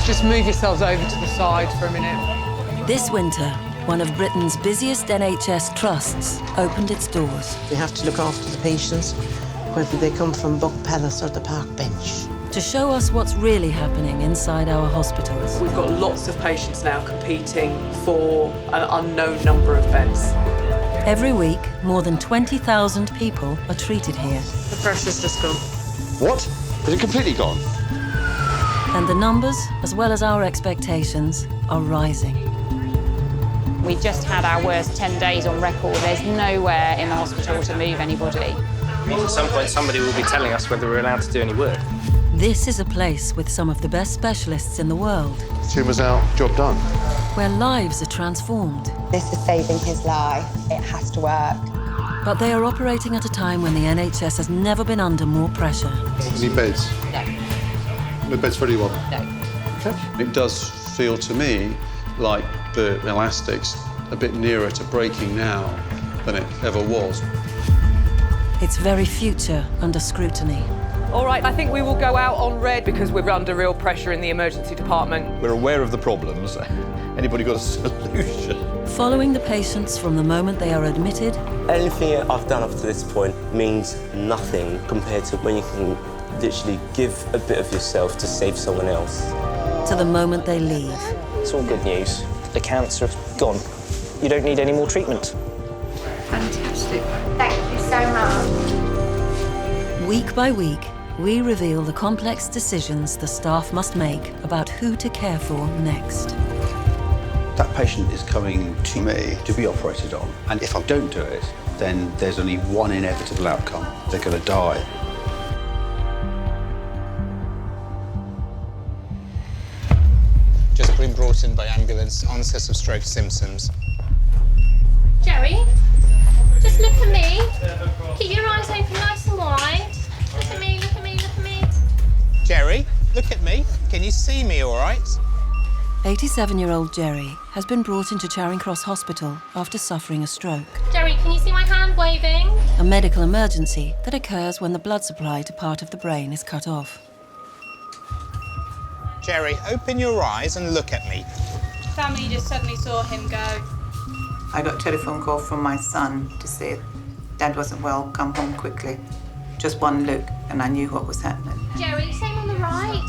Just move yourselves over to the side for a minute. This winter, one of Britain's busiest NHS trusts opened its doors. We have to look after the patients, whether they come from Buck Palace or the Park Bench. To show us what's really happening inside our hospitals. We've got lots of patients now competing for an unknown number of beds. Every week, more than 20,000 people are treated here. The pressure's just gone. What? Is it completely gone? And the numbers, as well as our expectations, are rising. We just had our worst 10 days on record. There's nowhere in the hospital to move anybody. At some point, somebody will be telling us whether we're allowed to do any work. This is a place with some of the best specialists in the world. Tumour's out, job done. Where lives are transformed. This is saving his life. It has to work. But they are operating at a time when the NHS has never been under more pressure. Any beds? No. No beds for anyone? No. Okay. It does feel to me like the elastic's a bit nearer to breaking now than it ever was. Its very future under scrutiny. All right, I think we will go out on red because we're under real pressure in the emergency department. We're aware of the problems. Anybody got a solution? Following the patients from the moment they are admitted. Anything I've done up to this point means nothing compared to when you can literally give a bit of yourself to save someone else. To the moment they leave. It's all good news. The cancer's gone. You don't need any more treatment. Fantastic. Thank you so much. Week by week, we reveal the complex decisions the staff must make about who to care for next. That patient is coming to me to be operated on, and if I don't do it, then there's only one inevitable outcome. They're going to die. Just been brought in by ambulance, onset of stroke symptoms. Jerry, just look at me. Keep your eyes open nice and wide. Look at me, look at me, look at me. Jerry, look at me. Can you see me all right? 87-year-old Jerry has been brought into Charing Cross Hospital after suffering a stroke. Jerry, can you see my hand waving? A medical emergency that occurs when the blood supply to part of the brain is cut off. Jerry, open your eyes and look at me. Family just suddenly saw him go. I got a telephone call from my son to say Dad wasn't well, come home quickly. Just one look and I knew what was happening. Jerry, same on the right.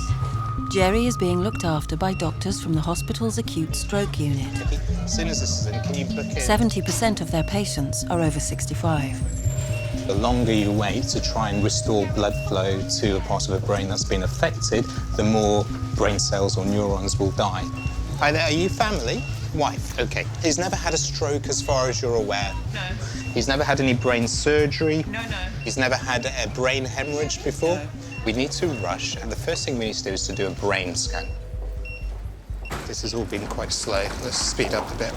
Jerry is being looked after by doctors from the hospital's acute stroke unit. As soon as this is in, can you book in? 70% of their patients are over 65. The longer you wait to try and restore blood flow to a part of the brain that's been affected, the more brain cells or neurons will die. Hi there, are you family? Wife, okay. He's never had a stroke as far as you're aware? No. He's never had any brain surgery? No. He's never had a brain hemorrhage before? No. We need to rush, and the first thing we need to do is to do a brain scan. This has all been quite slow. Let's speed up a bit.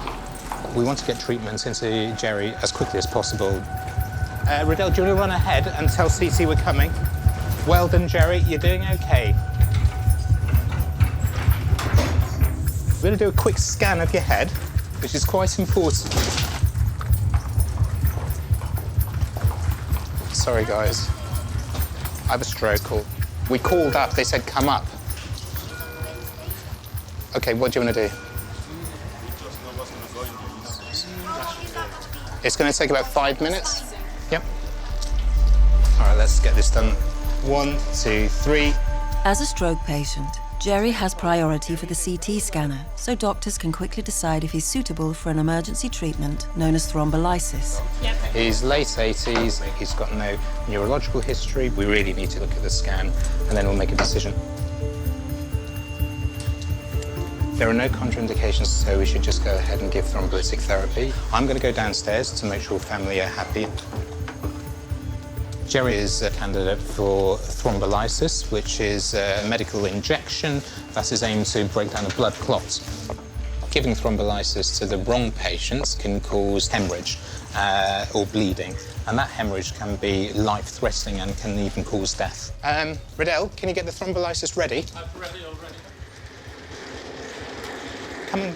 We want to get treatment into Jerry as quickly as possible. Riddell, do you want to run ahead and tell CT we're coming? Well done, Jerry. You're doing okay. We're going to do a quick scan of your head, which is quite important. Sorry, guys. I have a stroke. We called up, they said come up. Okay, what do you want to do? It's going to take about 5 minutes. Yep. All right, let's get this done. 1, 2, 3. As a stroke patient, Jerry has priority for the CT scanner, so doctors can quickly decide if he's suitable for an emergency treatment known as thrombolysis. Yep. He's late 80s, he's got no neurological history. We really need to look at the scan, and then we'll make a decision. There are no contraindications, so we should just go ahead and give thrombolytic therapy. I'm going to go downstairs to make sure family are happy. Jerry is a candidate for thrombolysis, which is a medical injection that is aimed to break down a blood clot. Giving thrombolysis to the wrong patients can cause hemorrhage or bleeding, and that hemorrhage can be life-threatening and can even cause death. Riddell, can you get the thrombolysis ready? I'm ready already.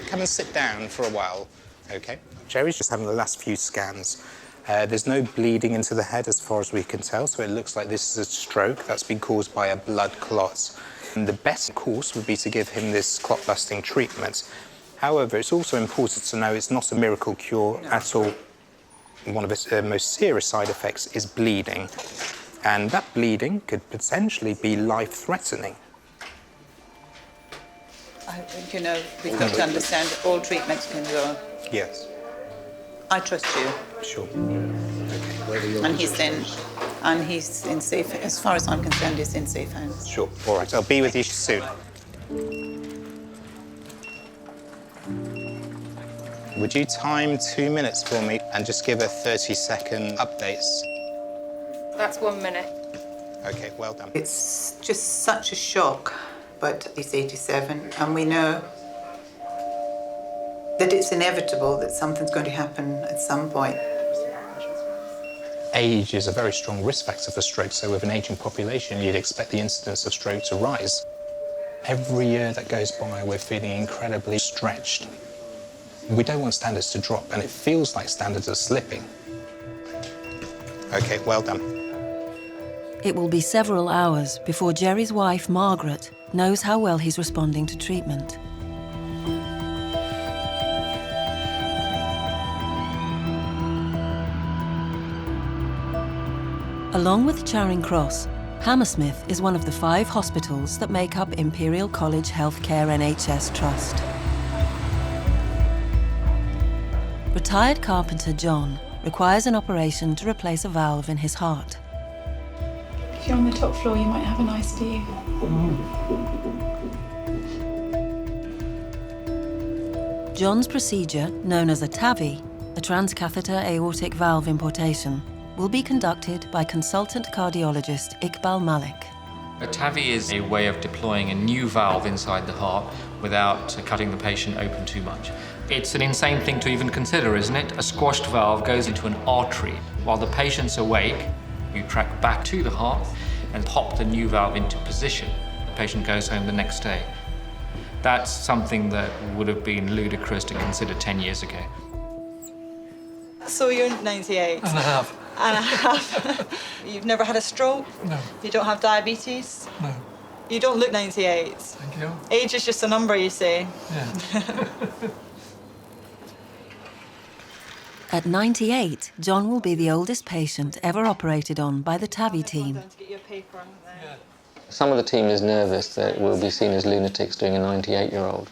Come and sit down for a while, OK? Jerry's just having the last few scans. There's no bleeding into the head as far as we can tell, so it looks like this is a stroke that's been caused by a blood clot. And the best course would be to give him this clot-busting treatment. However, it's also important to know it's not a miracle cure at all. One of its most serious side effects is bleeding. And that bleeding could potentially be life-threatening. You know, we've got to understand that all treatments can go. Yes. I trust you. Sure. Okay. And he's in safe, as far as I'm concerned, he's in safe hands. Sure. All right. I'll be with you soon. Would you time 2 minutes for me and just give a 30-second updates? That's 1 minute. Okay, well done. It's just such a shock, but he's 87, and we know that it's inevitable that something's going to happen at some point. Age is a very strong risk factor for stroke, so with an ageing population, you'd expect the incidence of stroke to rise. Every year that goes by, we're feeling incredibly stretched. We don't want standards to drop, and it feels like standards are slipping. Okay, well done. It will be several hours before Jerry's wife, Margaret, knows how well he's responding to treatment. Along with Charing Cross, Hammersmith is one of the 5 hospitals that make up Imperial College Healthcare NHS Trust. Retired carpenter John requires an operation to replace a valve in his heart. If you're on the top floor, you might have a nice view. John's procedure, known as a TAVI, a Transcatheter Aortic Valve Implantation, will be conducted by consultant cardiologist Iqbal Malik. A TAVI is a way of deploying a new valve inside the heart without cutting the patient open too much. It's an insane thing to even consider, isn't it? A squashed valve goes into an artery. While the patient's awake, you track back to the heart and pop the new valve into position. The patient goes home the next day. That's something that would have been ludicrous to consider 10 years ago. So you're 98? And a half. And a half. You've never had a stroke? No. You don't have diabetes? No. You don't look 98. Thank you. Age is just a number, you say? Yeah. At 98, John will be the oldest patient ever operated on by the TAVI team. Some of the team is nervous that we'll be seen as lunatics doing a 98-year-old.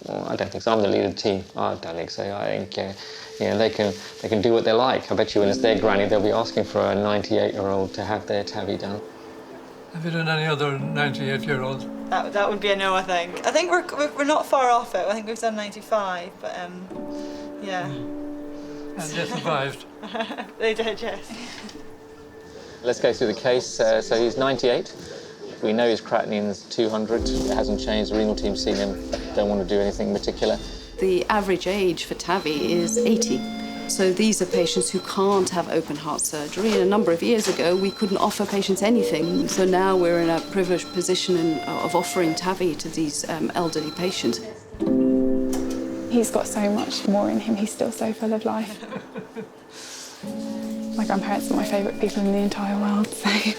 Well, I don't think so. I'm the leader of the team. I don't think so. I think they can do what they like. I bet you when it's their granny, they'll be asking for a 98-year-old to have their TAVI done. Have you done any other 98-year-olds? That would be a no, I think. I think we're not far off it. I think we've done 95, but yeah. And they survived. They did, yes. Let's go through the case. So he's 98. We know his creatinine's 200. It hasn't changed. The renal team's seen him. Don't want to do anything particular. The average age for TAVI is 80. So these are patients who can't have open heart surgery. And a number of years ago, we couldn't offer patients anything. So now we're in a privileged position of offering TAVI to these elderly patients. He's got so much more in him. He's still so full of life. My grandparents are my favourite people in the entire world, so I'm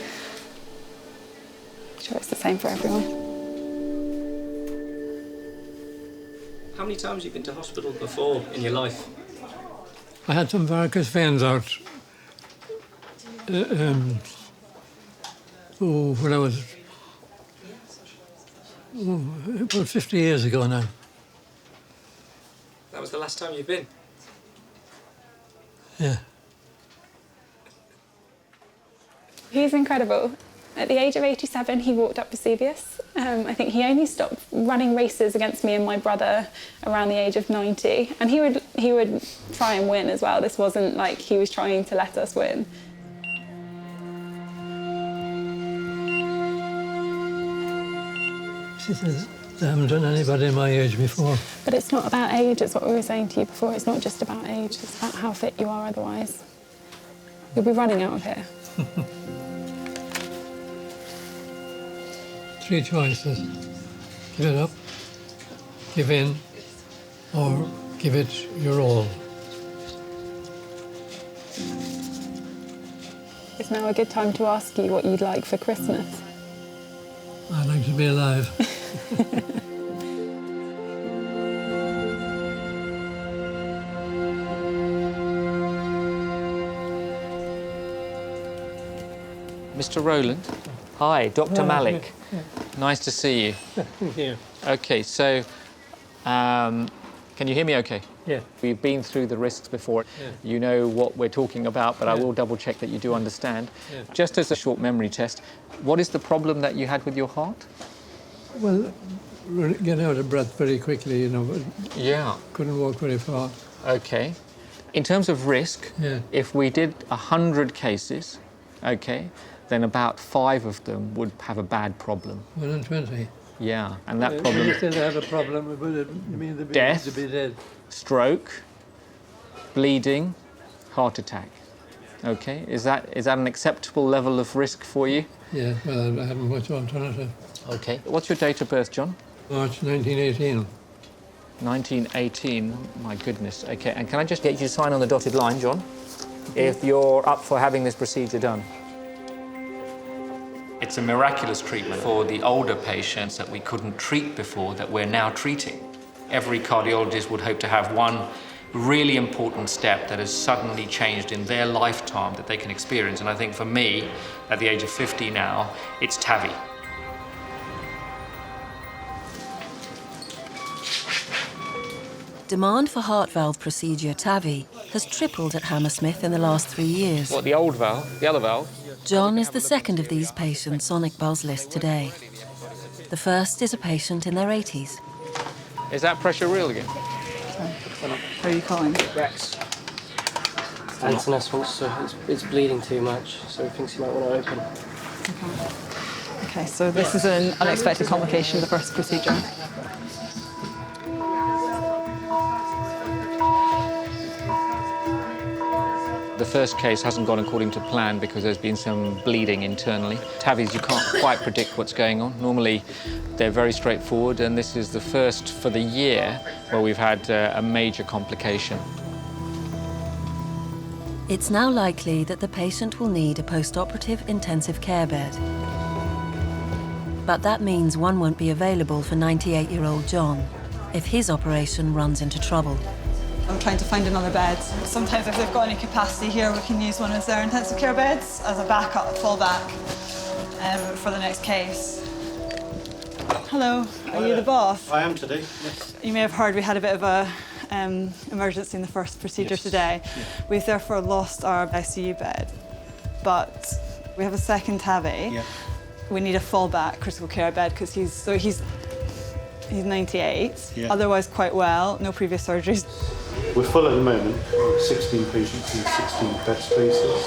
sure it's the same for everyone. How many times have you been to hospital before in your life? I had some varicose veins out when I was about 50 years ago now. That was the last time you've been? Yeah. He's incredible. At the age of 87, he walked up Vesuvius. I think he only stopped running races against me and my brother around the age of 90. And he would try and win as well. This wasn't like he was trying to let us win. She says, they haven't done anybody my age before. But it's not about age, it's what we were saying to you before. It's not just about age, it's about how fit you are otherwise. You'll be running out of here. 3 choices. Give it up, give in, or give it your all. It's now a good time to ask you what you'd like for Christmas. I like to be alive. Mr. Rowland. Hi, Dr. Malik. Nice to see you. Thank you. Okay, so can you hear me okay? Yeah. We've been through the risks before. Yeah. You know what we're talking about, but I Yeah. will double check that you do understand. Yeah. Just as a short memory test, what is the problem that you had with your heart? Well, get out of breath very quickly, you know. Yeah. Couldn't walk very far. Okay. In terms of risk, Yeah. if we did 100 cases, okay, then about 5 of them would have a bad problem. 1 in 20. Yeah, and that When problem... you still have a problem, would it mean Death. to be dead? Stroke, bleeding, heart attack. Okay, is that an acceptable level of risk for you? Yeah, well, I haven't much alternative. Okay. What's your date of birth, John? March 1918. 1918, my goodness. Okay, and can I just get you to sign on the dotted line, John, if you're up for having this procedure done? It's a miraculous treatment for the older patients that we couldn't treat before that we're now treating. Every cardiologist would hope to have one really important step that has suddenly changed in their lifetime that they can experience. And I think for me, at the age of 50 now, it's TAVI. Demand for heart valve procedure TAVI has tripled at Hammersmith in the last 3 years. What, the old valve? The other valve? John is the second of these patients on Iqbal's list today. The first is a patient in their 80s. Is that pressure real again? How are you calling? Rex. Antonis wants to, it's bleeding too much, so he thinks he might want to open. Okay, so this is an unexpected complication of the first procedure. The first case hasn't gone according to plan because there's been some bleeding internally. TAVIs, you can't quite predict what's going on. Normally, they're very straightforward, and this is the first for the year where we've had a major complication. It's now likely that the patient will need a post-operative intensive care bed. But that means one won't be available for 98-year-old John if his operation runs into trouble. I'm trying to find another bed. Sometimes if they've got any capacity here, we can use one of their intensive care beds as a backup, fallback for the next case. Hello, are you the boss? I am today, yes. You may have heard we had a bit of a emergency in the first procedure today. Yeah. We've therefore lost our ICU bed, but we have a second TAVI. Yeah. We need a fallback critical care bed because he's 98, Yeah. otherwise quite well, no previous surgeries. We're full at the moment, 16 patients in 16 bed spaces.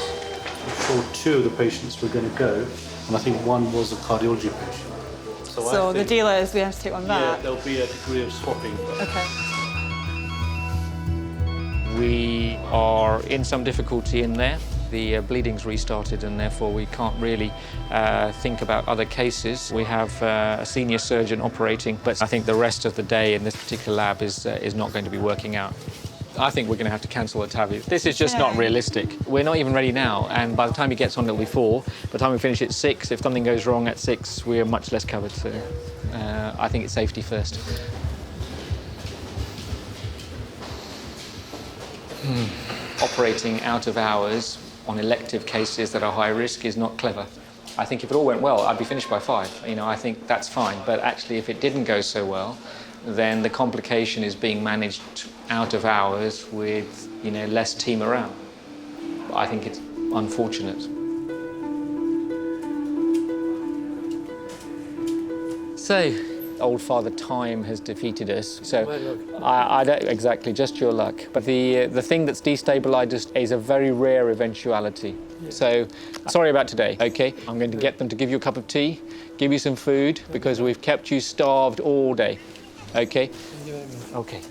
I'm sure 2 of the patients were going to go, and I think 1 was a cardiology patient. So the deal is we have to take one back? Yeah, there'll be a degree of swapping. Okay. We are in some difficulty in there. The bleeding's restarted, and therefore we can't really think about other cases. We have a senior surgeon operating, but I think the rest of the day in this particular lab is not going to be working out. I think we're going to have to cancel the TAVI. This is just not realistic. We're not even ready now, and by the time he gets on, it'll be 4. By the time we finish at 6, if something goes wrong at 6, we're much less covered. So I think it's safety first. Operating out of hours on elective cases that are high risk is not clever. I think if it all went well, I'd be finished by 5. You know, I think that's fine. But actually, if it didn't go so well, then the complication is being managed out of hours with, you know, less team around. I think it's unfortunate. So, old Father Time has defeated us. So I don't exactly, just your luck. But the thing that's destabilised us is a very rare eventuality. So sorry about today, okay? I'm going to get them to give you a cup of tea, give you some food, because we've kept you starved all day, okay? Okay.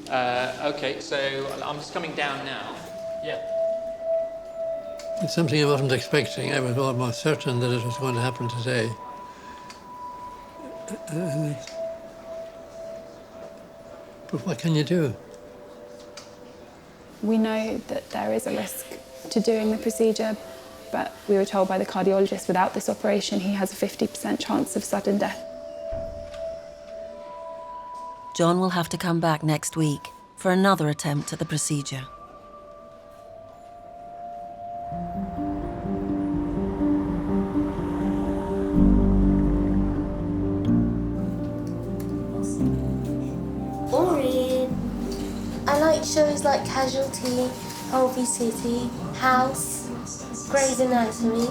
Okay, so I'm just coming down now. Yeah. It's something I wasn't expecting. I was almost certain that it was going to happen today. But what can you do? We know that there is a risk to doing the procedure, But we were told by the cardiologist without this operation he has a 50% chance of sudden death. John will have to come back next week for another attempt at the procedure. Boring. I like shows like Casualty, Holby City, House, Grey's Anatomy.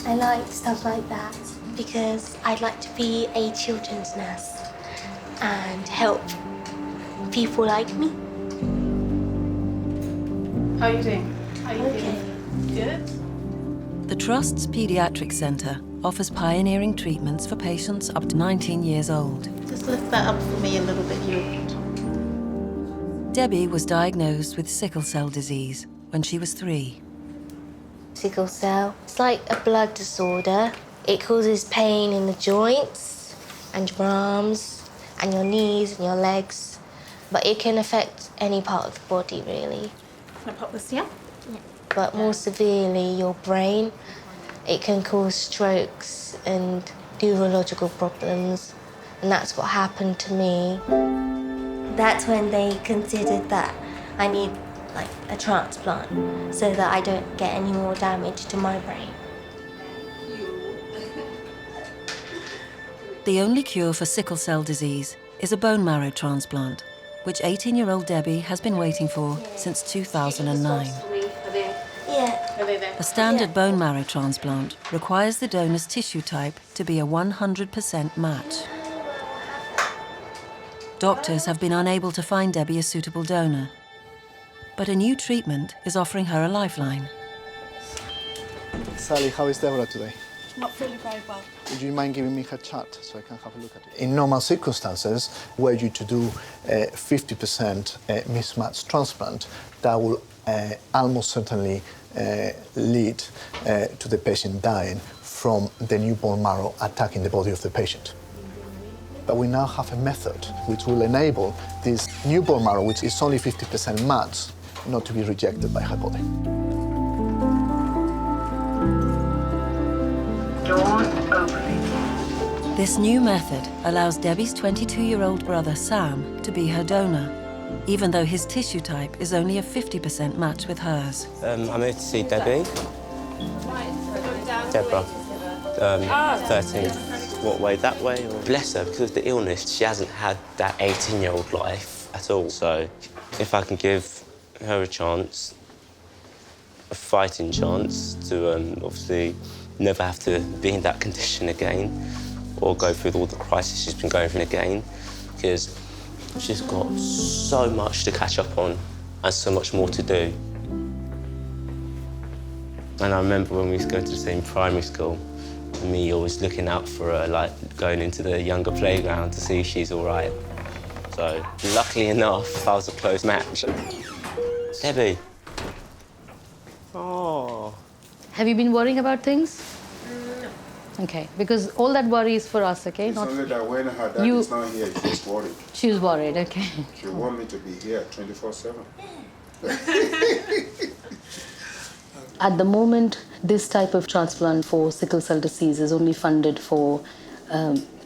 I like stuff like that because I'd like to be a children's nurse and help people like me. How are you doing? How are you doing? Good? The Trust's Paediatric Centre offers pioneering treatments for patients up to 19 years old. Just lift that up for me a little bit, you. Debbie was diagnosed with sickle cell disease when she was 3. Sickle cell. It's like a blood disorder. It causes pain in the joints and your arms and your knees and your legs, but it can affect any part of the body, really. Can I pop this, yeah? But more severely, your brain. It can cause strokes and neurological problems, and that's what happened to me. That's when they considered that I need like a transplant so that I don't get any more damage to my brain. The only cure for sickle cell disease is a bone marrow transplant, which 18-year-old Debbie has been waiting for since 2009. Yeah. A standard bone marrow transplant requires the donor's tissue type to be a 100% match. Doctors have been unable to find Debbie a suitable donor, but a new treatment is offering her a lifeline. Sally, how is Deborah today? Not feeling very well. Would you mind giving me her chart so I can have a look at it? In normal circumstances, were you to do a 50% mismatch transplant, that will almost certainly lead to the patient dying from the new bone marrow attacking the body of the patient. But we now have a method which will enable this new bone marrow, which is only 50% match, not to be rejected by her body. This new method allows Debbie's 22-year-old brother Sam to be her donor, even though his tissue type is only a 50% match with hers. I'm here to see Debbie. Deborah. 13. What way, that way? Or? Bless her, because of the illness, she hasn't had that 18-year-old life at all. So if I can give her a chance, a fighting chance to obviously never have to be in that condition again or go through all the crisis she's been going through again, because she's got so much to catch up on and so much more to do. And I remember when we used to go to the same primary school, me always looking out for her, like going into the younger playground to see if she's all right. So luckily enough, I was a close match. Debbie. Oh. Have you been worrying about things? No. Okay, because all that worry is for us, okay? It's only that when her dad is not here, she's worried. She's worried, okay. She wants me to be here 24/7. At the moment, this type of transplant for sickle cell disease is only funded for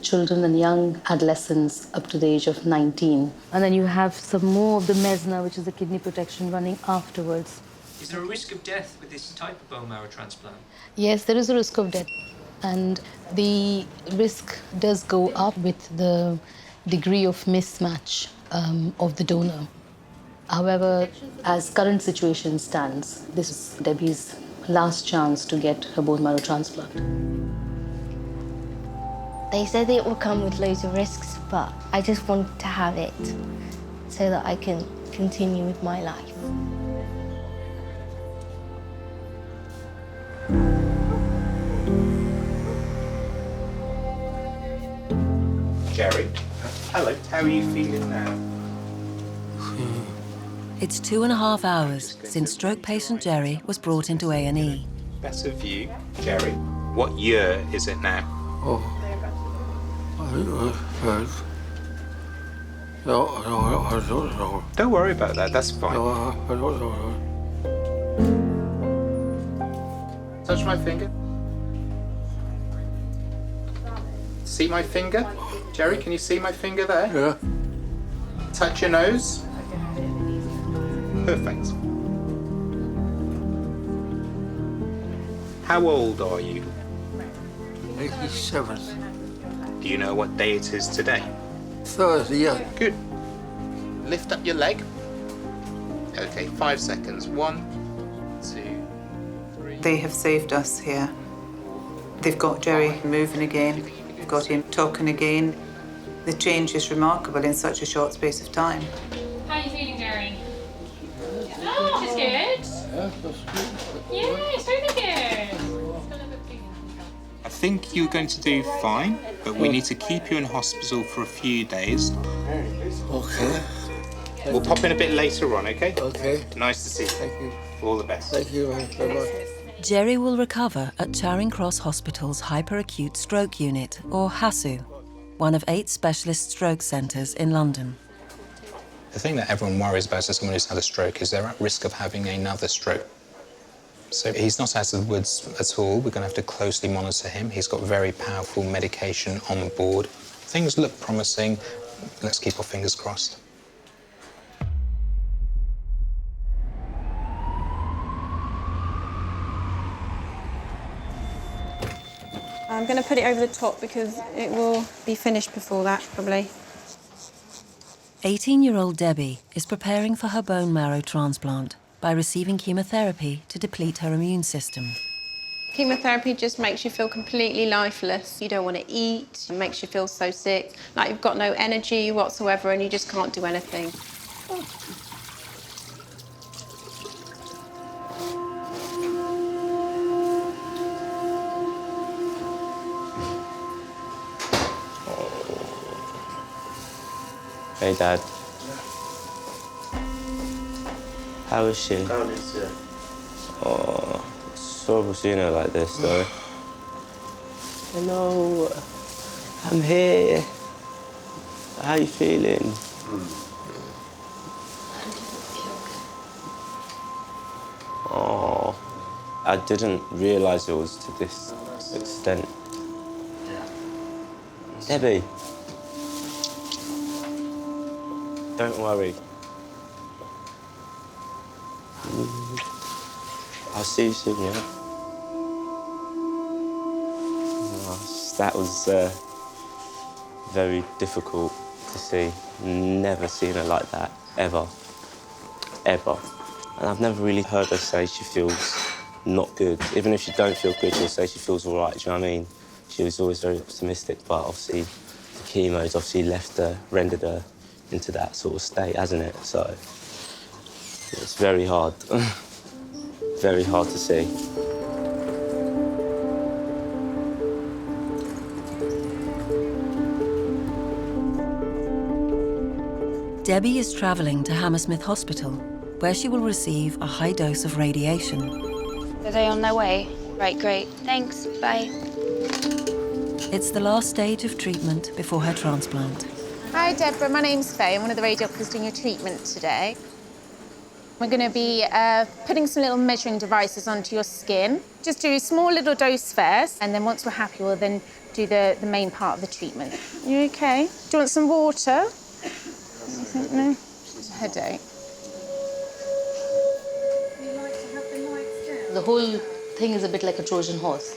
children and young adolescents up to the age of 19. And then you have some more of the Mesna, which is the kidney protection, running afterwards. Is there a risk of death with this type of bone marrow transplant? Yes, there is a risk of death. And the risk does go up with the degree of mismatch of the donor. However, as current situation stands, this is Debbie's last chance to get her bone marrow transplant. They said it will come with loads of risks, but I just wanted to have it so that I can continue with my life. Jerry, hello, how are you feeling now? It's 2.5 hours since stroke patient Jerry was brought into A&E. Better view. Jerry, what year is it now? I don't know. Don't worry about that, that's fine. Touch my finger. See my finger? Jerry, can you see my finger there? Yeah. Touch your nose. Perfect. How old are you? 87. Do you know what day it is today? Thursday, yeah. Good. Lift up your leg. Okay, 5 seconds. 1, 2, 3. They have saved us here. They've got Jerry moving again. They've got him talking again. The change is remarkable in such a short space of time. How are you feeling, Jerry? Oh, that's good. Yeah, it's really good. I think you're going to do fine, but we need to keep you in hospital for a few days. Okay. We'll pop in a bit later on, okay? Okay. Nice to see you. Thank you. All the best. Thank you very much. Jerry will recover at Charing Cross Hospital's Hyperacute Stroke Unit, or HASU, one of 8 specialist stroke centres in London. The thing that everyone worries about as someone who's had a stroke is they're at risk of having another stroke. So he's not out of the woods at all. We're going to have to closely monitor him. He's got very powerful medication on board. Things look promising. Let's keep our fingers crossed. I'm going to put it over the top because it will be finished before that, probably. 18-year-old Debbie is preparing for her bone marrow transplant by receiving chemotherapy to deplete her immune system. Chemotherapy just makes you feel completely lifeless. You don't want to eat. It makes you feel so sick, like you've got no energy whatsoever and you just can't do anything. Hey, Dad. How is she? Oh, it's horrible seeing her like this, though. Hello. I'm here. How you feeling? Oh, I didn't realise it was to this extent. Debbie. Don't worry. I'll see you soon, yeah? Oh, that was very difficult to see. Never seen her like that, ever. Ever. And I've never really heard her say she feels not good. Even if she don't feel good, she'll say she feels all right, do you know what I mean? She was always very optimistic, but obviously the chemo's obviously left her, rendered her into that sort of state, hasn't it? So it's very hard. Very hard to see. Debbie is travelling to Hammersmith Hospital, where she will receive a high dose of radiation. Are they on their way? Right, great. Thanks, bye. It's the last stage of treatment before her transplant. Hi, Deborah. My name's Faye. I'm one of the radiographers doing your treatment today. We're going to be putting some little measuring devices onto your skin. Just do a small little dose first, and then once we're happy, we'll then do the main part of the treatment. You okay? Do you want some water? No? Just a headache. The whole thing is a bit like a Trojan horse.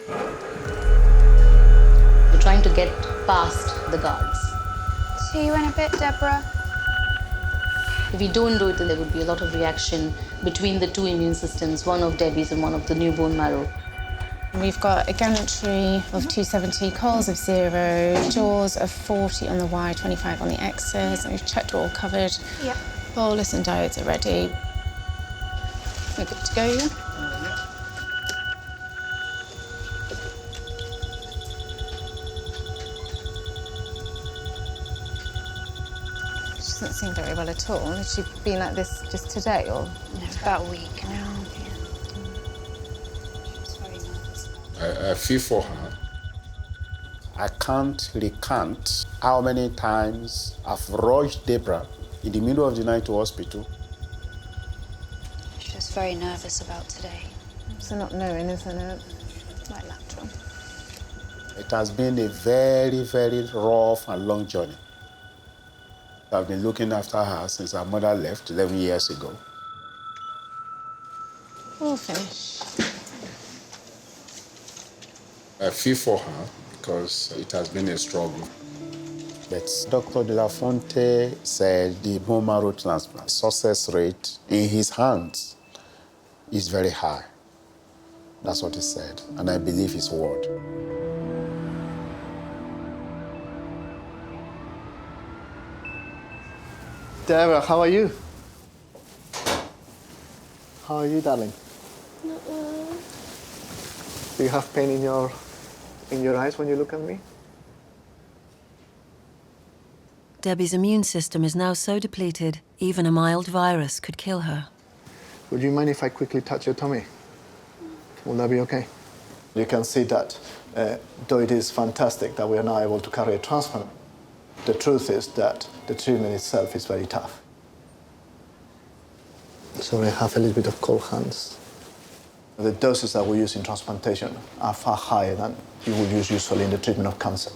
You're trying to get past the guards. See you in a bit, Deborah. If we don't do it, then there would be a lot of reaction between the two immune systems, one of Debbie's and one of the new bone marrow. We've got a gantry of 270, coils of 0, jaws of 40 on the Y, 25 on the X's, and we've checked all covered. Yep. Bolus and diodes are ready. We're good to go, yeah? She doesn't seem very well at all. Has she been like this just today, or? No, it's about a week now. I feel for her. I can't recount how many times I've rushed Deborah in the middle of the night to hospital. She was very nervous about today. So not knowing, isn't it? Right lateral. It has been a very, very rough and long journey. I've been looking after her since her mother left 11 years ago. We'll finish. I feel for her because it has been a struggle. But Dr. De La Fonte said the bone marrow transplant success rate in his hands is very high. That's what he said, and I believe his word. Deborah, how are you? How are you, darling? Do you have pain in your eyes when you look at me? Debbie's immune system is now so depleted, even a mild virus could kill her. Would you mind if I quickly touch your tummy? Will that be okay? You can see that though it is fantastic that we are now able to carry a transplant, the truth is that the treatment itself is very tough. So I have a little bit of cold hands. The doses that we use in transplantation are far higher than you would use usually in the treatment of cancer.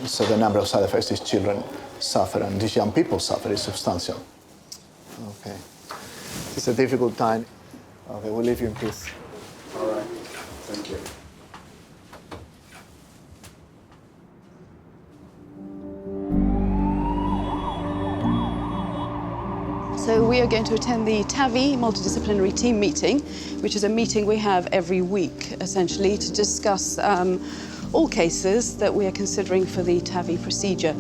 So the number of side effects these children suffer and these young people suffer is substantial. Okay. It's a difficult time. Okay, we'll leave you in peace. All right. Thank you. So we are going to attend the TAVI multidisciplinary team meeting, which is a meeting we have every week, essentially, to discuss all cases that we are considering for the TAVI procedure.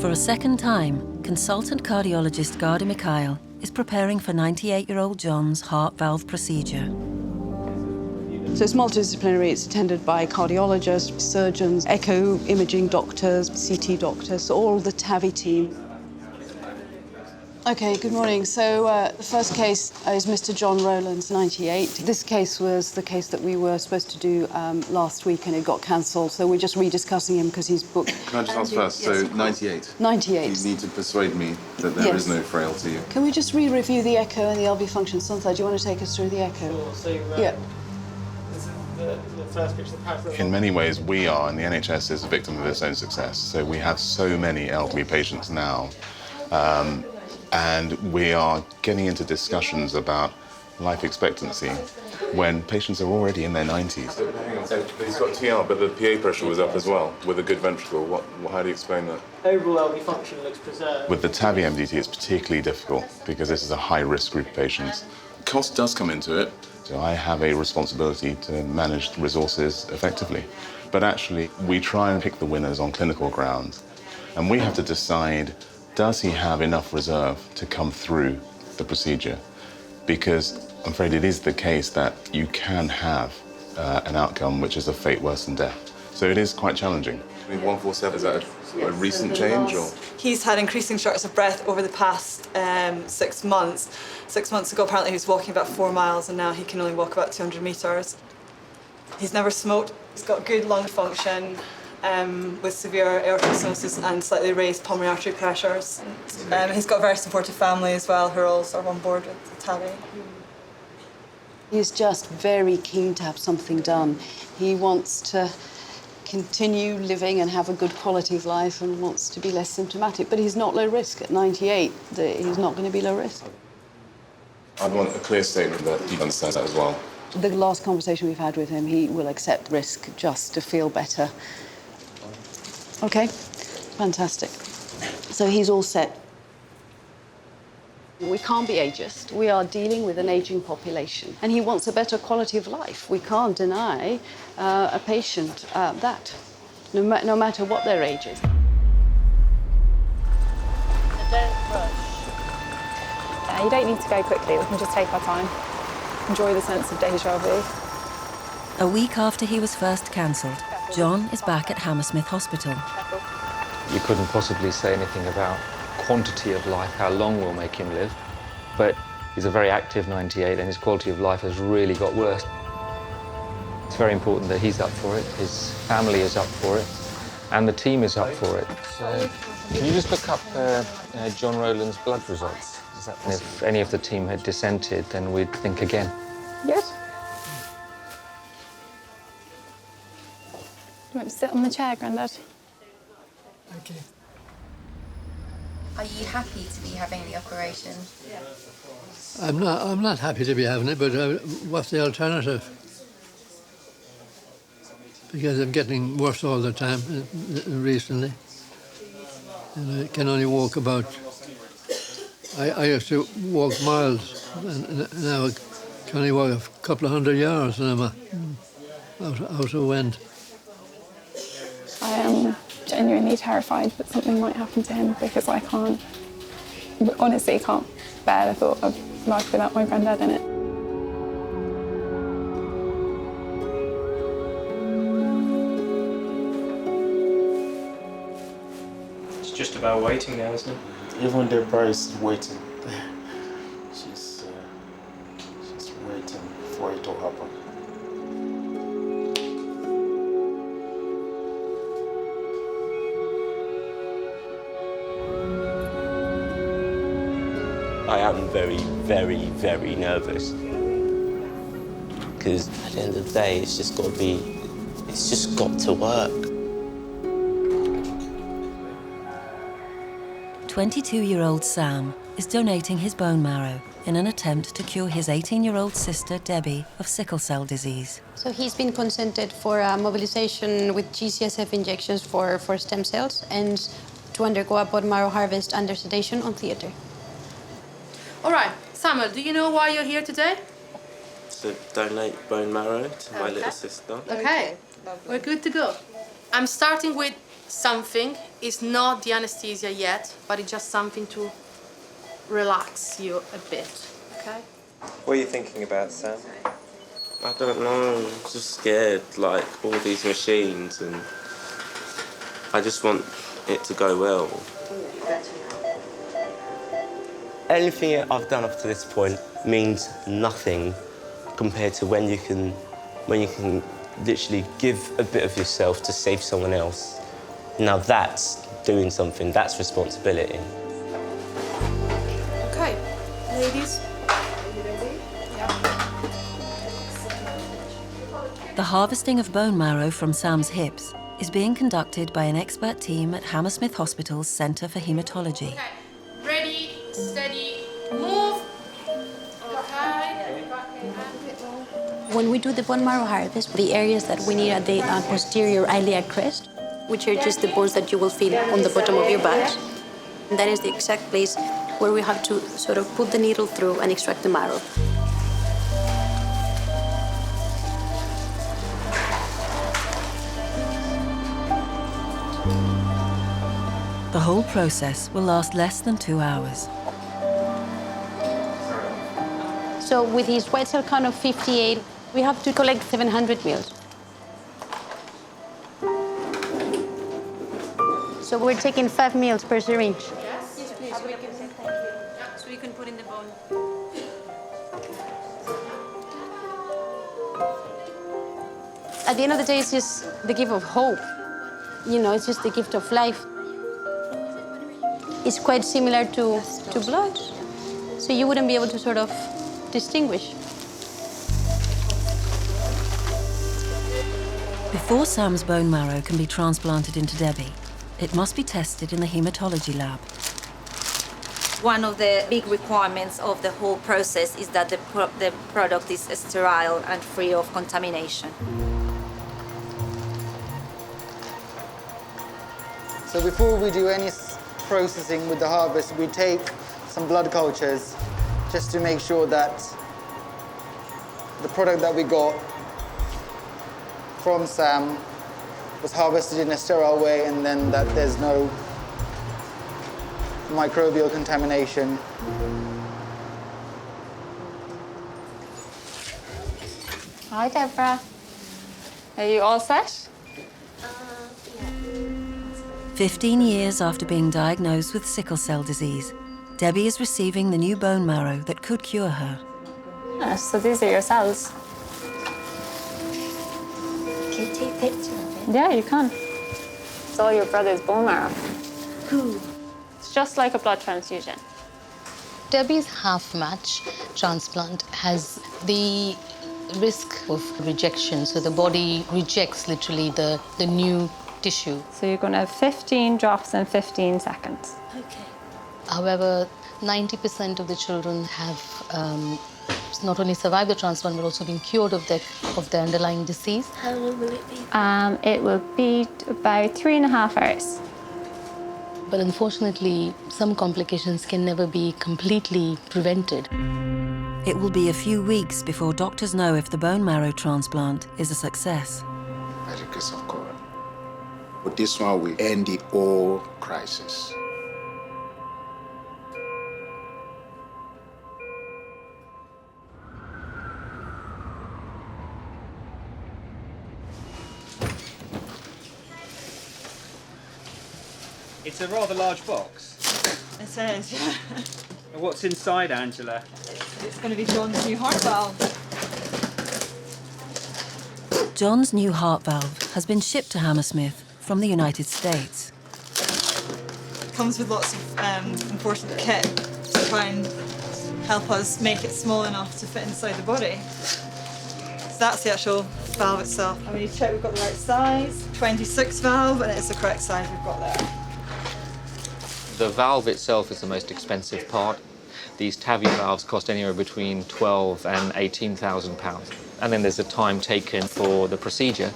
For a second time, consultant cardiologist Garda Mikhail is preparing for 98-year-old John's heart valve procedure. So it's multidisciplinary, it's attended by cardiologists, surgeons, echo imaging doctors, CT doctors, so all the TAVI team. Okay, good morning. So the first case is Mr. John Rowlands, 98. This case was the case that we were supposed to do last week and it got cancelled, so we're just rediscussing him because he's booked. Can I just ask first, Yes, so of course. 98? 98. You need to persuade me that there is Yes. no frailty. Can we just re-review the echo and the LV function? Sonthai, do you want to take us through the echo? Sure, so Yeah. this is the first picture of the parallel. In many ways, we are, and the NHS is a victim of its own success. So we have so many elderly patients now, and we are getting into discussions about life expectancy when patients are already in their 90s. Hang on, so he's got TR, but the PA pressure was up as well with a good ventricle. How do you explain that? Overall LV function looks preserved. With the TAVI MDT, it's particularly difficult because this is a high-risk group of patients. Cost does come into it. So I have a responsibility to manage the resources effectively. But actually, we try and pick the winners on clinical grounds. And we have to decide, does he have enough reserve to come through the procedure? Because I'm afraid it is the case that you can have an outcome which is a fate worse than death. So it is quite challenging. 147, is that a recent change or? He's had increasing shortness of breath over the past 6 months. 6 months ago, apparently, he was walking about 4 miles, and now he can only walk about 200 metres. He's never smoked. He's got good lung function with severe aortic stenosis and slightly raised pulmonary artery pressures. He's got a very supportive family as well, who are all sort of on board with the TAVI. He's just very keen to have something done. He wants to continue living and have a good quality of life and wants to be less symptomatic, but he's not low risk at 98. He's not going to be low risk. I'd want a clear statement that he understands that as well. The last conversation we've had with him, he will accept risk just to feel better. Okay, fantastic. So he's all set. We can't be ageist. We are dealing with an aging population, and he wants a better quality of life. We can't deny a patient that, no matter what their age is. You don't need to go quickly. We can just take our time. Enjoy the sense of déjà vu. A week after he was first cancelled, John is back at Hammersmith Hospital. You couldn't possibly say anything about quantity of life, how long we'll make him live, but he's a very active 98 and his quality of life has really got worse. It's very important that he's up for it, his family is up for it, and the team is up for it. So, can you just look up John Rowland's blood results? And if any of the team had dissented, then we'd think again. Good. You want to sit on the chair, Grandad? Okay. Are you happy to be having the operation? I'm not happy to be having it, but what's the alternative? Because I'm getting worse all the time recently. And I can only walk about... I used to walk miles, and now I can only walk a couple of 100 yards, and I'm out of wind. I am genuinely terrified that something might happen to him because I honestly can't bear the thought of life without my granddad in it. It's just about waiting now, isn't it? Even Deborah is waiting. She's waiting for it to happen. I am very, very, very nervous. Because at the end of the day, it's just got to work. 22-year-old Sam is donating his bone marrow in an attempt to cure his 18-year-old sister, Debbie, of sickle cell disease. So he's been consented for mobilization with GCSF injections for stem cells and to undergo a bone marrow harvest under sedation on theatre. All right, Samuel, do you know why you're here today? To donate bone marrow to my little sister. Okay, we're good to go. I'm starting with something. It's not the anesthesia yet, but it's just something to relax you a bit, okay? What are you thinking about, Sam? I don't know, I'm just scared, like all these machines, and I just want it to go well. Anything I've done up to this point means nothing compared to when you can literally give a bit of yourself to save someone else. Now that's doing something, that's responsibility. Okay, ladies, are you ready? Yeah. The harvesting of bone marrow from Sam's hips is being conducted by an expert team at Hammersmith Hospital's Centre for Haematology. Okay, ready, steady, move. Okay. When we do the bone marrow harvest, the areas that we need are the posterior iliac crest, which are just the bones that you will feel on the bottom of your back. And that is the exact place where we have to sort of put the needle through and extract the marrow. The whole process will last less than 2 hours. So with his white cell count of 58, we have to collect 700 mils. So we're taking 5 mils per syringe. Yes, please. So we can, so we can put in the bone. At the end of the day, it's just the gift of hope. You know, it's just the gift of life. It's quite similar to blood. So you wouldn't be able to sort of distinguish. Before Sam's bone marrow can be transplanted into Debbie, it must be tested in the haematology lab. One of the big requirements of the whole process is that the product is sterile and free of contamination. So before we do any processing with the harvest, we take some blood cultures just to make sure that the product that we got from Sam was harvested in a sterile way, and then that there's no microbial contamination. Hi, Deborah. Are you all set? 15 years after being diagnosed with sickle cell disease, Debbie is receiving the new bone marrow that could cure her. So these are your cells. Can you take a picture of it? Yeah, you can. It's all your brother's bone marrow. Cool. It's just like a blood transfusion. Debbie's half-match transplant has the risk of rejection. So the body rejects literally the new tissue. So you're going to have 15 drops in 15 seconds. Okay. However, 90% of the children have not only survived the transplant, but also been cured of their underlying disease. How long will it be? It will be about 3.5 hours. But unfortunately, some complications can never be completely prevented. It will be a few weeks before doctors know if the bone marrow transplant is a success. By the grace of God. But this one will end the whole crisis. It's a rather large box. It says, yeah. And what's inside, Angela? It's going to be John's new heart valve. John's new heart valve has been shipped to Hammersmith from the United States. It comes with lots of important kit to try and help us make it small enough to fit inside the body. So that's the actual valve itself. And we need to check we've got the right size. 26 valve, and it's the correct size we've got there. The valve itself is the most expensive part. These TAVI valves cost anywhere between £12,000 and £18,000. And then there's the time taken for the procedure.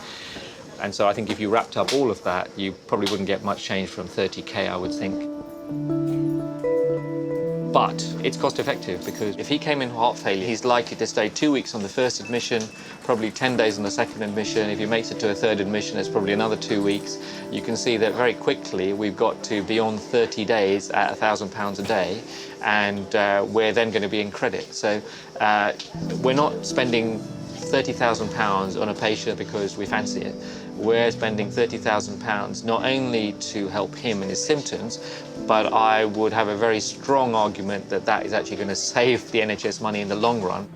And so I think if you wrapped up all of that, you probably wouldn't get much change from 30K, I would think. But it's cost effective because if he came in heart failure, he's likely to stay 2 weeks on the first admission, probably 10 days on the second admission. If he makes it to a third admission, it's probably another 2 weeks. You can see that very quickly we've got to beyond 30 days at £1,000 a day, and we're then going to be in credit. So we're not spending £30,000 on a patient because we fancy it. We're spending £30,000 not only to help him and his symptoms, but I would have a very strong argument that that is actually going to save the NHS money in the long run.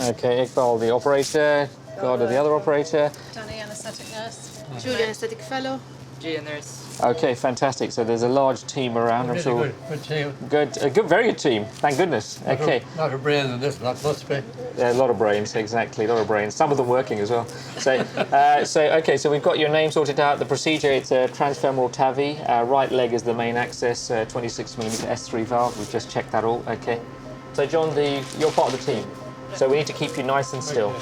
Okay, Iqbal, the operator, Garda, the other operator. Danny, anaesthetic nurse. Julie, anaesthetic fellow. Gia, nurse. Okay, fantastic. So there's a large team around, I'm sure. Good team. Good, a good, very good team. Thank goodness. Okay. A lot of brains in this lot, must be. Yeah, a lot of brains, exactly, a lot of brains. Some of them working as well. So, okay, so we've got your name sorted out. The procedure, it's a transfemoral TAVI. Right leg is the main access, 26mm S3 valve. We've just checked that all. Okay. So, John, you're part of the team. So we need to keep you nice and still.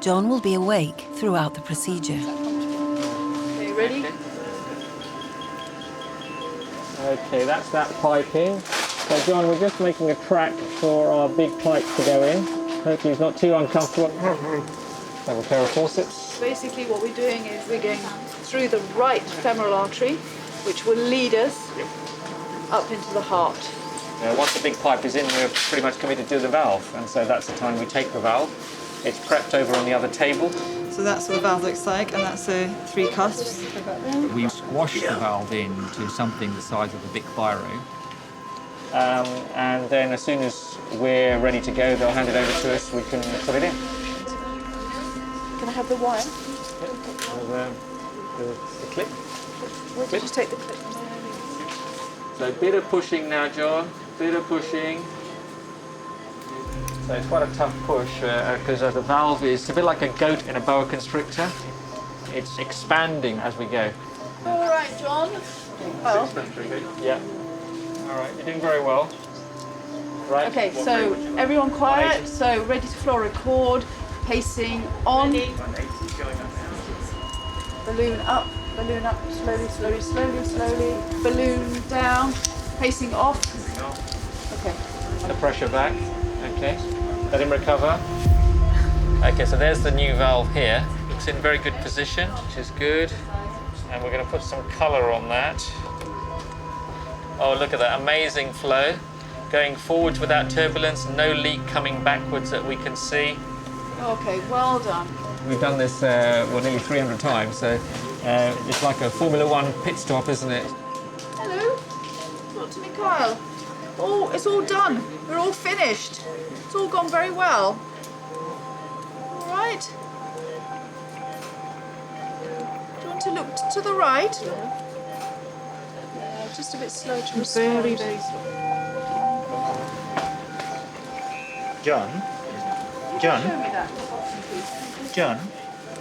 John will be awake throughout the procedure. Okay, ready? Okay, that's that pipe in. So, John, we're just making a track for our big pipe to go in. Hopefully it's not too uncomfortable. Have a pair of forceps. Basically what we're doing is we're going through the right femoral artery, which will lead us up into the heart. Once the big pipe is in, we're pretty much committed to the valve, and so that's the time we take the valve. It's prepped over on the other table. So that's what the valve looks like, and that's the 3 cusps. We squash the valve into something the size of a big biro. And then as soon as we're ready to go, they'll hand it over to us, we can put it in. Can I have the wire? The clip. Where did you take the clip? So a bit of pushing now, John, bit of pushing. So it's quite a tough push because the valve is a bit like a goat in a boa constrictor. It's expanding as we go. All right, John. Well. Yeah. All right, you're doing very well. Right. Okay, so everyone quiet. So ready to floor record. Pacing on. Balloon up, slowly, slowly, slowly, slowly. Balloon down. Pacing off. Okay. The pressure back. Okay. Let him recover. Okay, so there's the new valve here. It's in very good position, which is good. And we're going to put some colour on that. Oh, look at that amazing flow. Going forwards without turbulence, no leak coming backwards that we can see. Okay, well done. We've done this, nearly 300 times, so it's like a Formula One pit stop, isn't it? Hello, Dr. Mikhail. Oh, it's all done. We're all finished. It's all gone very well. All right. Do you want to look to the right? just a bit slow to respond. Very, very slow. John? John? Show me that. John?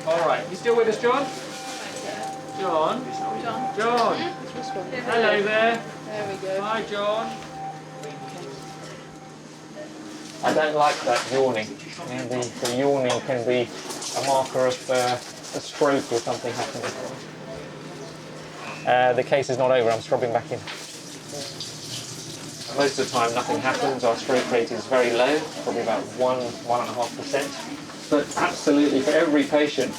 All right, you still with us, John? John? John? Hello there. There we go. Hi, John. I don't like that yawning. The yawning can be a marker of a stroke or something happening. The case is not over, I'm scrubbing back in. Most of the time nothing happens, our stroke rate is very low, probably about 1–1.5%. But absolutely for every patient,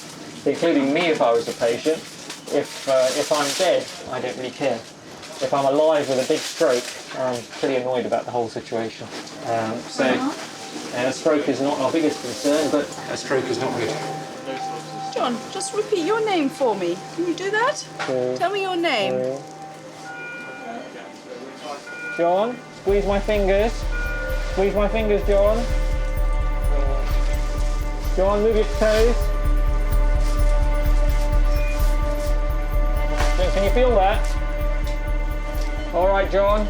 including me if I was a patient, if I'm dead, I don't really care. If I'm alive with a big stroke, I'm pretty annoyed about the whole situation. A stroke is not our biggest concern, but a stroke is not good. John, just repeat your name for me. Can you do that? Tell me your name. John, squeeze my fingers. Squeeze my fingers, John. John, move your toes. Can you feel that? All right, John.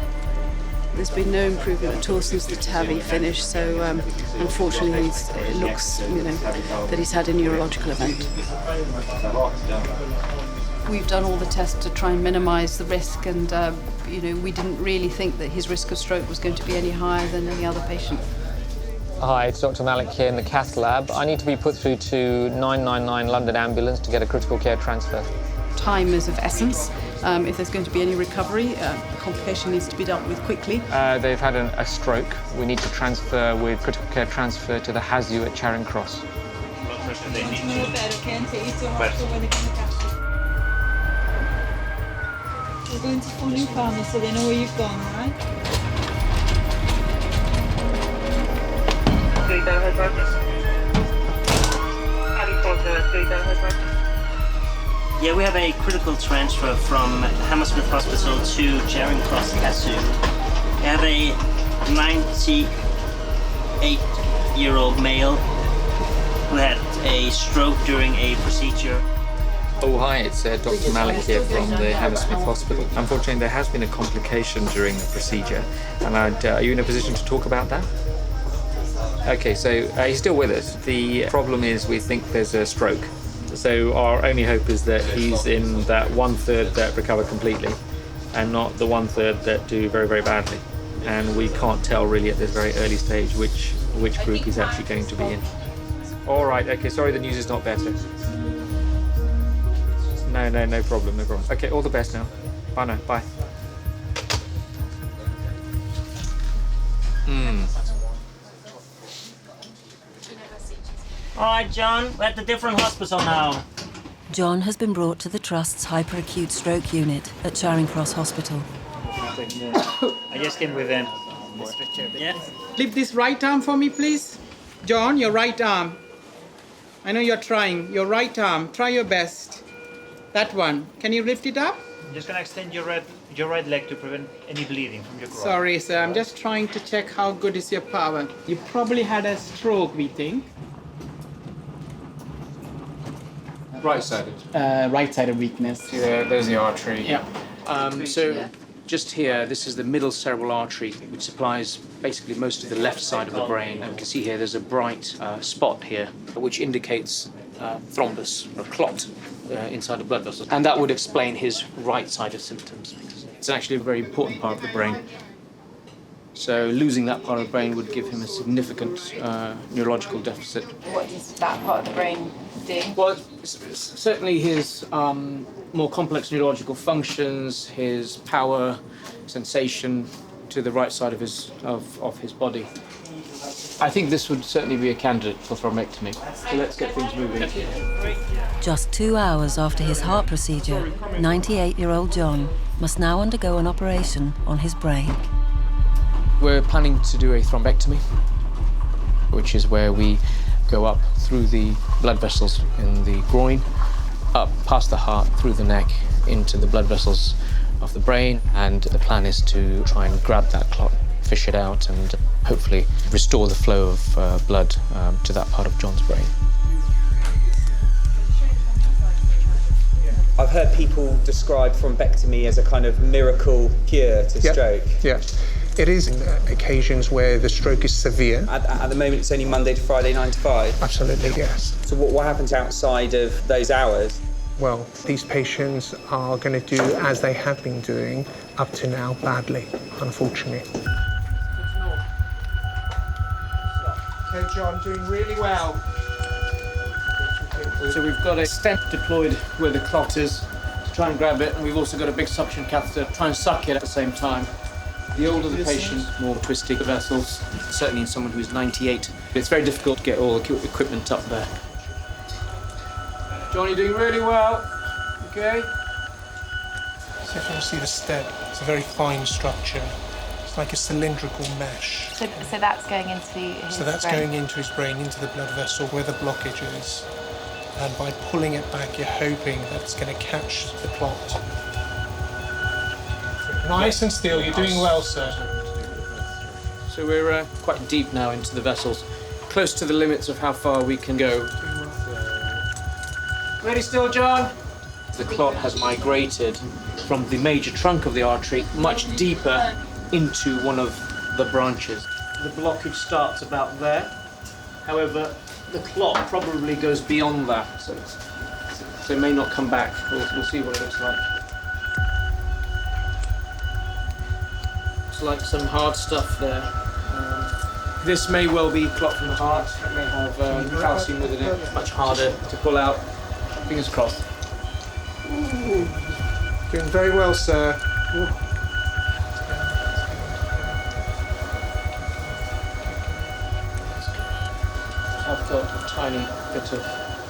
There's been no improvement at all since the TAVI finished, so unfortunately it looks, that he's had a neurological event. We've done all the tests to try and minimise the risk, and we didn't really think that his risk of stroke was going to be any higher than any other patient. Hi, it's Dr. Malik here in the cath lab. I need to be put through to 999 London Ambulance to get a critical care transfer. Time is of essence. If there's going to be any recovery, the complication needs to be dealt with quickly. They've had a stroke. We need to transfer with critical care transfer to the HASU at Charing Cross. We're going to phone your family so they know where you've gone, right? Yeah, we have a critical transfer from Hammersmith Hospital to Charing Cross HASU. We have a 98-year-old male who had a stroke during a procedure. Oh, hi, it's Dr. Malik here from the Hammersmith Hospital. Unfortunately, there has been a complication during the procedure, and are you in a position to talk about that? Okay, so he's still with us. The problem is we think there's a stroke. So our only hope is that he's in that 1/3 that recover completely and not the 1/3 that do very, very badly. And we can't tell really at this very early stage which group he's actually going to be in. All right, okay, sorry the news is not better. No problem. Okay, all the best now. Bye now, bye. All right, John, we're at the different hospital now. John has been brought to the Trust's hyperacute stroke unit at Charing Cross Hospital. I just came with him. Yeah? Lift this right arm for me, please. John, your right arm. I know you're trying. Your right arm. Try your best. That one. Can you lift it up? I'm just going to extend your right leg to prevent any bleeding from your groin. Sorry, sir. I'm just trying to check how good is your power. You probably had a stroke, we think. Right-sided. Right-sided weakness. See there, there's the artery. Yeah. Just here, this is the middle cerebral artery, which supplies basically most of the left side of the brain. And you can see here, there's a bright spot here, which indicates thrombus, or clot, inside the blood vessels. And that would explain his right-sided symptoms, because it's actually a very important part of the brain. So losing that part of the brain would give him a significant neurological deficit. What does that part of the brain do? Well, certainly his more complex neurological functions, his power, sensation to the right side of his body. I think this would certainly be a candidate for thrombectomy. So let's get things moving. Just 2 hours after his heart procedure, 98-year-old John must now undergo an operation on his brain. We're planning to do a thrombectomy, which is where we go up through the blood vessels in the groin, up past the heart, through the neck, into the blood vessels of the brain, and the plan is to try and grab that clot, fish it out, and hopefully restore the flow of blood to that part of John's brain. I've heard people describe thrombectomy as a kind of miracle cure to stroke. Yeah. It is occasions where the stroke is severe. At the moment, it's only Monday to Friday, 9 to 5? Absolutely, yes. So what happens outside of those hours? Well, these patients are going to do as they have been doing up to now badly, unfortunately. Okay, John, doing really well. So we've got a stent deployed where the clot is to try and grab it, and we've also got a big suction catheter to try and suck it at the same time. The older the patient, more twisty the vessels, certainly in someone who's 98. It's very difficult to get all the equipment up there. John, you're doing really well. Okay? So if you see the stent, it's a very fine structure. It's like a cylindrical mesh. So that's going into his So that's brain. going into his brain, into the blood vessel where the blockage is. And by pulling it back, you're hoping that it's going to catch the clot. Nice and still, you're doing well, sir. So we're quite deep now into the vessels, close to the limits of how far we can go. Ready still, John? The clot has migrated from the major trunk of the artery much deeper into one of the branches. The blockage starts about there. However, the clot probably goes beyond that, so it may not come back. We'll see what it looks like. Looks like some hard stuff there. This may well be clot from the heart. It may have calcium within it. It's much harder to pull out. Fingers crossed. Ooh. Doing very well, sir. I've got a tiny bit of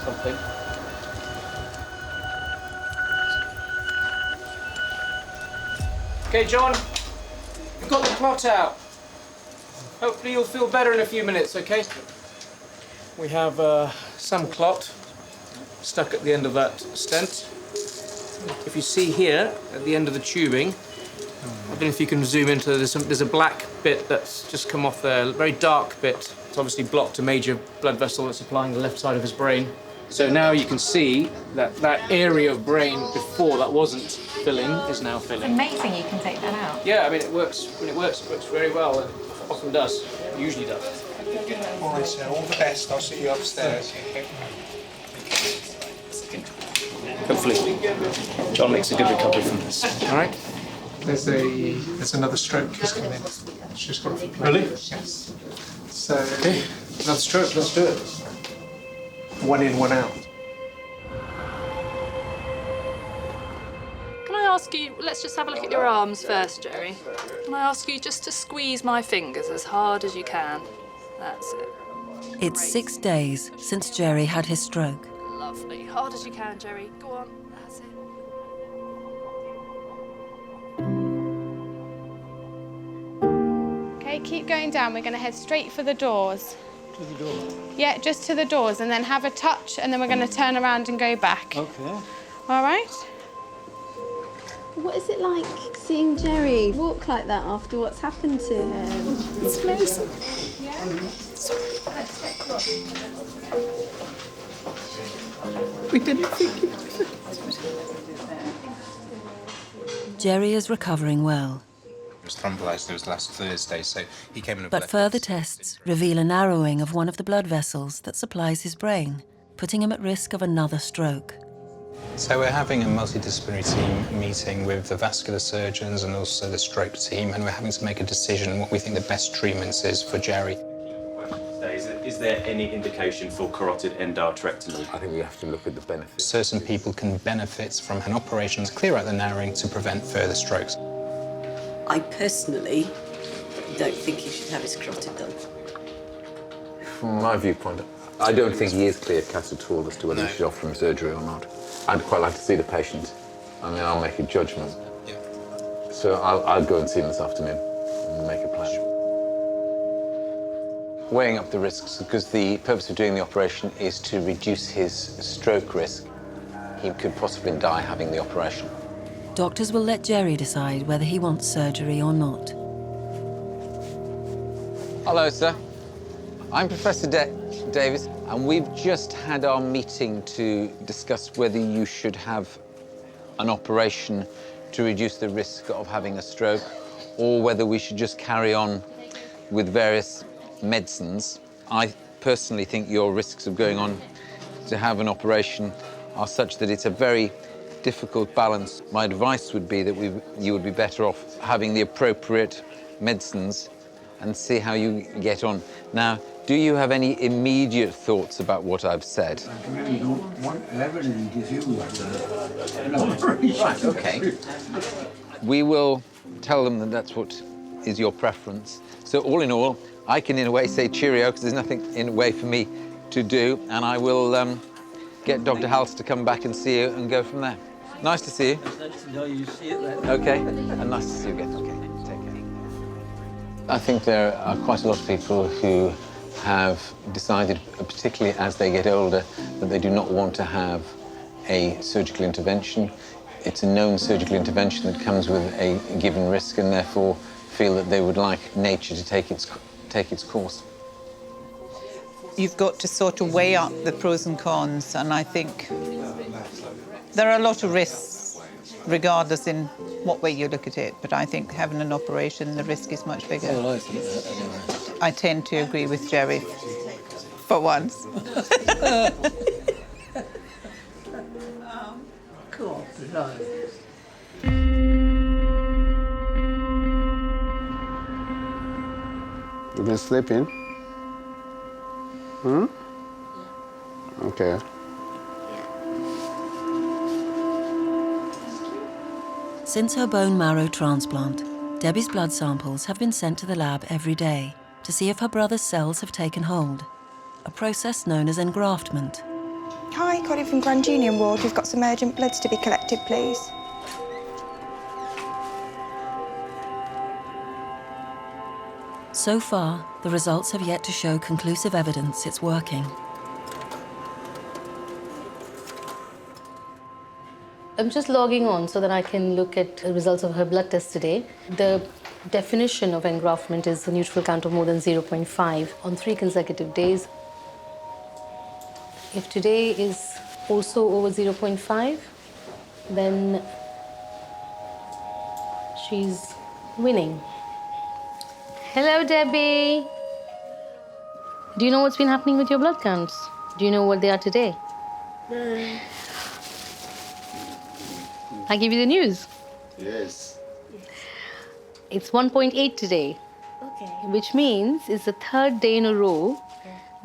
something. Okay, John, we've got the clot out. Hopefully you'll feel better in a few minutes, okay? We have some clot stuck at the end of that stent. If you see here, at the end of the tubing, I don't know if you can zoom into, there's a black bit that's just come off there, a very dark bit. It's obviously blocked a major blood vessel that's supplying the left side of his brain. So now you can see that that area of brain before that wasn't filling is now filling. It's amazing you can take that out. Yeah, I mean, it works. When it works very well. It often does. It usually does. All right, sir. All the best. I'll see you upstairs. Hopefully, John makes a good recovery from this. All right. There's another stroke just come in. It's just got off the plate. Really? Yes. So okay, another stroke. Let's do it. One in, one out. Can I ask you, let's just have a look at your arms first, Jerry. Can I ask you just to squeeze my fingers as hard as you can? That's it. It's 6 days since Jerry had his stroke. Lovely. Hard as you can, Jerry. Go on. That's it. Okay, keep going down. We're going to head straight for the doors. To the door? Yeah, just to the doors, and then have a touch, and then we're going to turn around and go back. Okay. All right? What is it like seeing Jerry walk like that after what's happened to him? It's amazing. We didn't think it. Jerry is recovering well. He was thrombolyzed. It was last Thursday, so he came in. But further tests reveal a narrowing of one of the blood vessels that supplies his brain, putting him at risk of another stroke. So we're having a multidisciplinary team meeting with the vascular surgeons and also the stroke team, and we're having to make a decision on what we think the best treatments is for Jerry. Is there any indication for carotid endarterectomy? I think we have to look at the benefits. Certain people can benefit from an operation to clear out the narrowing to prevent further strokes. I personally don't think he should have his carotid done. From my viewpoint, I don't think he is clear-cut at all as to whether he should offer him surgery or not. I'd quite like to see the patient. I mean, I'll make a judgment. Yeah. So I'll go and see him this afternoon and make a plan. Weighing up the risks, because the purpose of doing the operation is to reduce his stroke risk. He could possibly die having the operation. Doctors will let Jerry decide whether he wants surgery or not. Hello, sir. I'm Professor Davis, and we've just had our meeting to discuss whether you should have an operation to reduce the risk of having a stroke, or whether we should just carry on with various medicines. I personally think your risks of going on to have an operation are such that it's a very difficult balance. My advice would be that you would be better off having the appropriate medicines and see how you get on. Now, do you have any immediate thoughts about what I've said? I really don't want everything to do with Right, OK. We will tell them that that's what is your preference. So all in all, I can in a way say cheerio, because there's nothing in a way for me to do, and I will get Dr. Hals to come back and see you and go from there. Nice to see you. OK, and nice to see you again. OK, take care. I think there are quite a lot of people who have decided, particularly as they get older, that they do not want to have a surgical intervention. It's a known surgical intervention that comes with a given risk, and therefore feel that they would like nature to take its course. You've got to sort of weigh up the pros and cons, and I think there are a lot of risks, regardless in what way you look at it, but I think having an operation, the risk is much bigger. Well, I think that anyway. I tend to agree with Jerry, for once. Cool. No. You've been sleeping? Hmm? Okay. Since her bone marrow transplant, Debbie's blood samples have been sent to the lab every day to see if her brother's cells have taken hold, a process known as engraftment. Hi, Connie from Grand Union Ward. We've got some urgent bloods to be collected, please. So far, the results have yet to show conclusive evidence it's working. I'm just logging on so that I can look at the results of her blood test today. The definition of engraftment is a neutrophil count of more than 0.5 on 3 consecutive days. If today is also over 0.5, then she's winning. Hello, Debbie. Do you know what's been happening with your blood counts? Do you know what they are today? No. I give you the news. Yes. It's 1.8 today. Okay. Which means it's the 3rd day in a row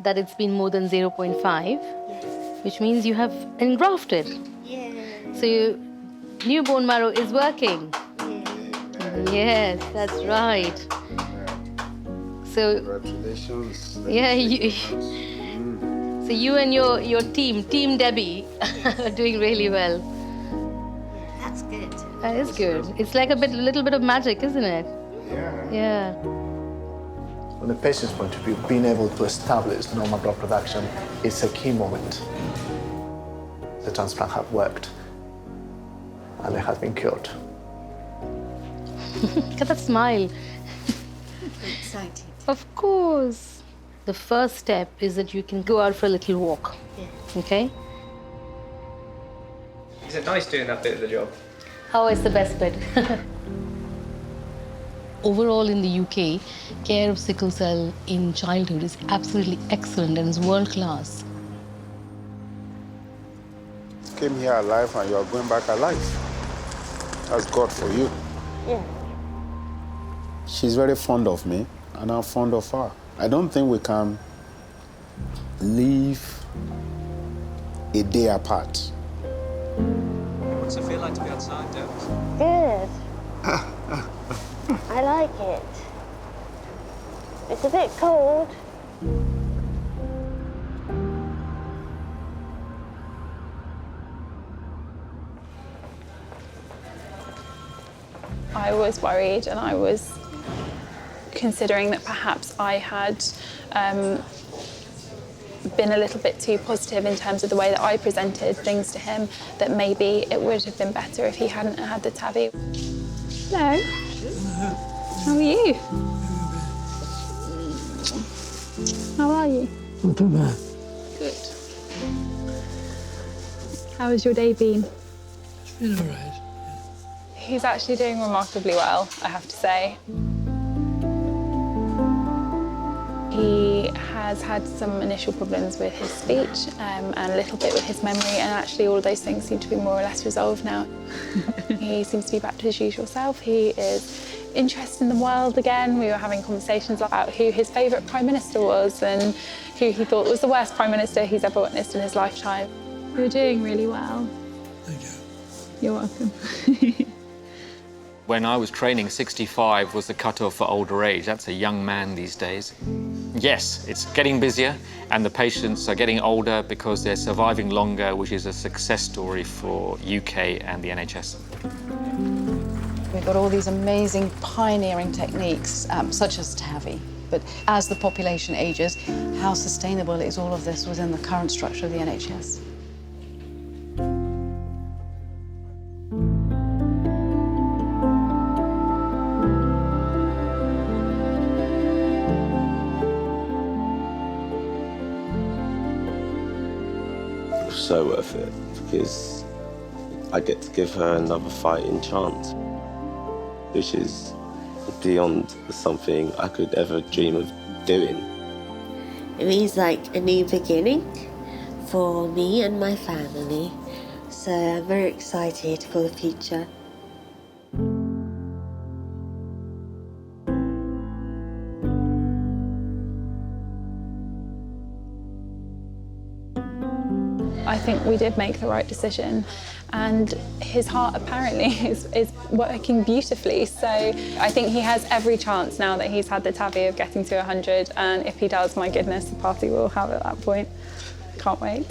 that it's been more than 0.5, which means you have engrafted. Yeah. So your new bone marrow is working. Yes, that's right. So, congratulations. yeah, so you and your Team Debbie, are doing really well. That's good. That is good. It's like a little bit of magic, isn't it? Yeah. Yeah. From the patient's point of view, being able to establish normal blood production is a key moment. The transplant has worked, and they have been cured. Look at that smile. Excited. Of course. The first step is that you can go out for a little walk. Yeah. Okay? Is it nice doing that bit of the job? Oh, it's the best bit. Overall in the UK, care of sickle cell in childhood is absolutely excellent and is world class. Came here alive and you are going back alive. That's God for you. Yeah. She's very fond of me, and I'm fond of her. I don't think we can live a day apart. What's it feel like to be outside, Deb? Good. I like it. It's a bit cold. I was worried, and I was considering that perhaps I had been a little bit too positive in terms of the way that I presented things to him, that maybe it would have been better if he hadn't had the TAVI. Hello. How are you? How are you? Not too bad. Good. How has your day been? Been all right. He's actually doing remarkably well, I have to say. He has had some initial problems with his speech and a little bit with his memory, and actually all of those things seem to be more or less resolved now. He seems to be back to his usual self. He is interested in the world again. We were having conversations about who his favourite Prime Minister was and who he thought was the worst Prime Minister he's ever witnessed in his lifetime. You're doing really well. Thank you. You're welcome. When I was training, 65 was the cutoff for older age. That's a young man these days. Yes, it's getting busier, and the patients are getting older because they're surviving longer, which is a success story for UK and the NHS. We've got all these amazing pioneering techniques, such as TAVI. But as the population ages, how sustainable is all of this within the current structure of the NHS? So worth it, because I get to give her another fighting chance, which is beyond something I could ever dream of doing. It means like a new beginning for me and my family, so I'm very excited for the future. I think we did make the right decision, and his heart apparently is working beautifully. So I think he has every chance now that he's had the TAVI of getting to 100, and if he does, my goodness, the party we'll have at that point. Can't wait.